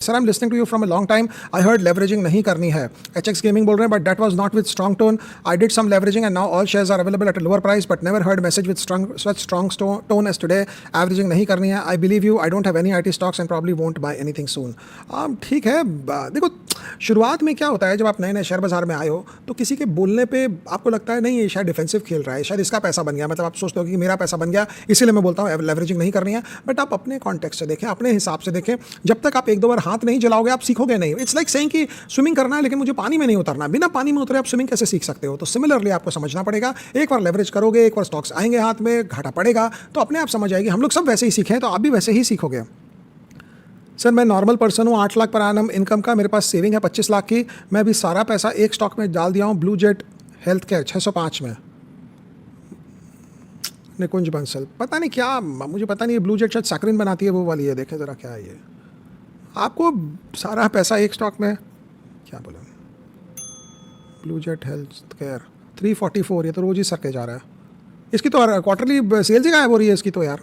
Sir, I am listening to you from a long time. I heard leveraging नहीं करनी है. HX gaming बोल रहे हैं, but that was not with strong tone. I did some leveraging and now all shares are available at a lower price, but never heard message with strong tone as today. Averaging नहीं करनी है. I believe you. I don't have any IT stocks and probably won't buy anything सून. ठीक है. देखो, शुरुआत में क्या होता है, जब आप नए नए शेयर बाजार में आए हो तो किसी के बोलने पे आपको लगता है नहीं ये शायद डिफेंसिव खेल रहा है, शायद इसका पैसा बन गया, मतलब आप सोचते हो कि मेरा पैसा बन गया इसीलिए मैं बोलता हूँ लेवरेजिंग नहीं करनी है. बट आप अपने कॉन्टेक्स्ट से देखें, अपने हिसाब से देखें. जब तक आप एक दो बार हाथ नहीं जलाओगे आप सीखोगे नहीं. इट्स लाइक सेइंग कि स्विमिंग करना है लेकिन मुझे पानी में नहीं उतरना. बिना पानी में उतरे आप स्विमिंग कैसे सीख सकते हो? तो सिमिलरली आपको समझना पड़ेगा. एक बार लेवरेज करोगे, एक बार स्टॉक्स आएंगे हाथ में, घाटा पड़ेगा तो अपने आप समझ आएगी. हम लोग सब वैसे ही सीखे हैं तो आप भी वैसे ही सीखोगे. सर, मैं नॉर्मल पर्सन हूँ, 8 लाख पर एनम इनकम का मेरे पास सेविंग है 25 लाख की. मैं अभी सारा पैसा एक स्टॉक में डाल दिया हूँ, ब्लू जेट हेल्थ केयर 605 में. निकुंज बंसल, पता नहीं क्या, मुझे पता नहीं. ब्लू जेट शायद सैकरिन बनाती है, वो वाली है. देखें ज़रा क्या है ये. आपको सारा पैसा एक स्टॉक में, क्या बोला, ब्लू जेट हेल्थ केयर 344. ये तो रोज़ ही सर के जा रहा है. इसकी तो क्वार्टरली सेल्स ही गायब हो रही है इसकी तो यार.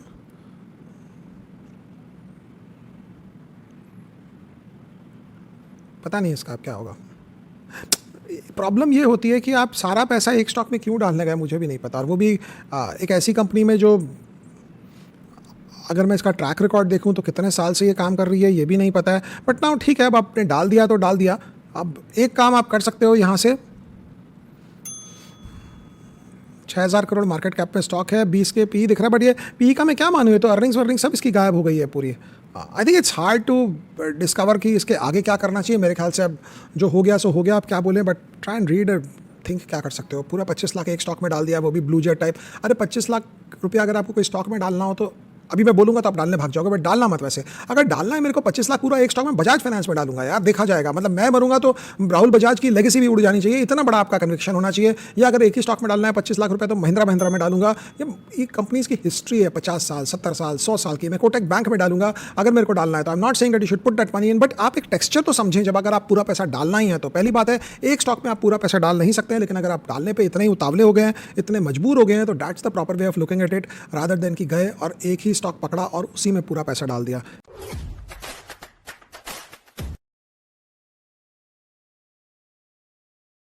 पता नहीं इसका अब क्या होगा. प्रॉब्लम ये होती है कि आप सारा पैसा एक स्टॉक में क्यों डालने गए मुझे भी नहीं पता. और वो भी एक ऐसी कंपनी में जो, अगर मैं इसका ट्रैक रिकॉर्ड देखूं तो कितने साल से ये काम कर रही है ये भी नहीं पता है. बट ना ठीक है, अब आपने डाल दिया तो डाल दिया. अब एक काम आप कर सकते हो, यहाँ से 6,000 करोड़ मार्केट कैप में स्टॉक है, 20 के पी दिख रहा है. बट ये पी का मैं क्या मानूँ, ये तो अर्निंग्स वर्निंग्स सब इसकी गायब हो गई है पूरी. I think it's hard to discover कि इसके आगे क्या करना चाहिए. मेरे ख्याल से अब जो हो गया सो हो गया, आप क्या बोलें. But try and read, think क्या कर सकते हो. पूरा 25 लाख एक स्टॉक में डाल दिया, वो भी ब्लू जेट टाइप. अरे 25 लाख रुपया अगर आपको कोई स्टॉक में डालना हो तो अभी मैं बोलूँगा तो आप डालने भाग जाओगे, बट डालना मत. वैसे अगर डालना है मेरे को 25 लाख पूरा एक स्टॉक में बजाज फाइनेंस में डालूंगा यार, देखा जाएगा. मतलब मैं मरूंगा तो राहुल बजाज की लेगेसी भी उड़ जानी चाहिए, इतना बड़ा आपका कन्विक्शन होना चाहिए. या अगर एक ही स्टॉक में डालना है 25 लाख रुपए तो महिंद्रा में डालूंगा. ये कंपनीज की हिस्ट्री है 50 साल 70 साल 100 साल की. मैं कोटक बैंक में डालूंगा अगर मेरे को डालना है तो. I am not saying that you should put that money in, but आप एक टेक्सचर तो समझें. जब अगर आप पूरा पैसा डालना ही है तो पहली बात है, एक स्टॉक में आप पूरा पैसा डाल नहीं सकते हैं. लेकिन अगर आप डालने पर इतने ही उतावले हो गए हैं, इतने मजबूर हो गए हैं, तो that's the proper way of looking at it, rather than कि गए और एक ही स्टॉक पकड़ा और उसी में पूरा पैसा डाल दिया.